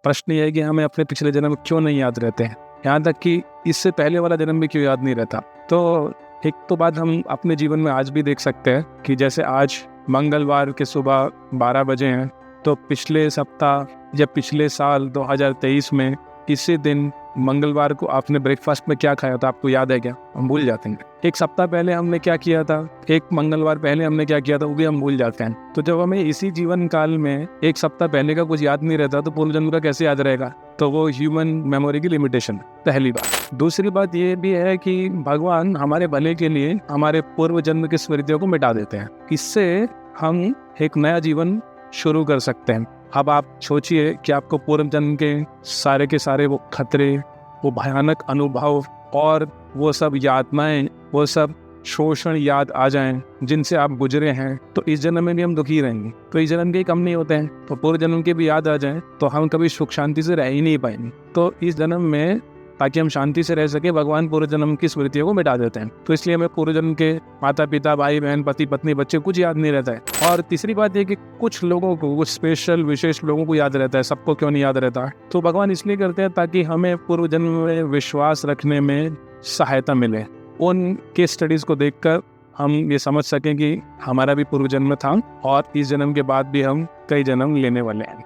प्रश्न ये है कि हमें अपने पिछले जन्म क्यों नहीं याद रहते हैं, यहाँ तक कि इससे पहले वाला जन्म भी क्यों याद नहीं रहता। तो एक तो बात हम अपने जीवन में आज भी देख सकते हैं कि जैसे आज मंगलवार के सुबह 12 बजे हैं, तो पिछले सप्ताह या पिछले साल 2023 में इसी दिन मंगलवार को आपने ब्रेकफास्ट में क्या खाया था, आपको याद है क्या? हम भूल जाते हैं। एक सप्ताह पहले हमने क्या किया था, एक मंगलवार पहले हमने क्या किया था, वो भी हम भूल जाते हैं। तो जब हमें इसी जीवन काल में एक सप्ताह पहले का कुछ याद नहीं रहता, तो पूर्व जन्म का कैसे याद रहेगा? तो वो ह्यूमन मेमोरी की लिमिटेशन, पहली बात। दूसरी बात ये भी है कि भगवान हमारे भले के लिए हमारे पूर्व जन्म की स्मृतियों को मिटा देते हैं। इससे हम एक नया जीवन शुरू कर सकते हैं। अब आप सोचिए कि आपको पूर्व जन्म के सारे वो खतरे, वो भयानक अनुभव और वो सब यातनाएं, वो सब शोषण याद आ जाएं जिनसे आप गुजरे हैं, तो इस जन्म में भी हम दुखी रहेंगे। तो इस जन्म के कम नहीं होते हैं, तो पूर्व जन्म के भी याद आ जाएं तो हम कभी सुख शांति से रह ही नहीं पाएंगे। तो इस जन्म में ताकि हम शांति से रह सके, भगवान पूर्व जन्म की स्मृतियों को मिटा देते हैं। तो इसलिए हमें पूर्व जन्म के माता पिता, भाई बहन, पति पत्नी, बच्चे कुछ याद नहीं रहता है। और तीसरी बात ये कि कुछ लोगों को, कुछ स्पेशल विशेष लोगों को याद रहता है, सबको क्यों नहीं याद रहता? तो भगवान इसलिए करते हैं ताकि हमें पूर्व जन्म में विश्वास रखने में सहायता मिले। उन केस स्टडीज को देखकर हम ये समझ सकें कि हमारा भी पूर्व जन्म था और इस जन्म के बाद भी हम कई जन्म लेने वाले हैं।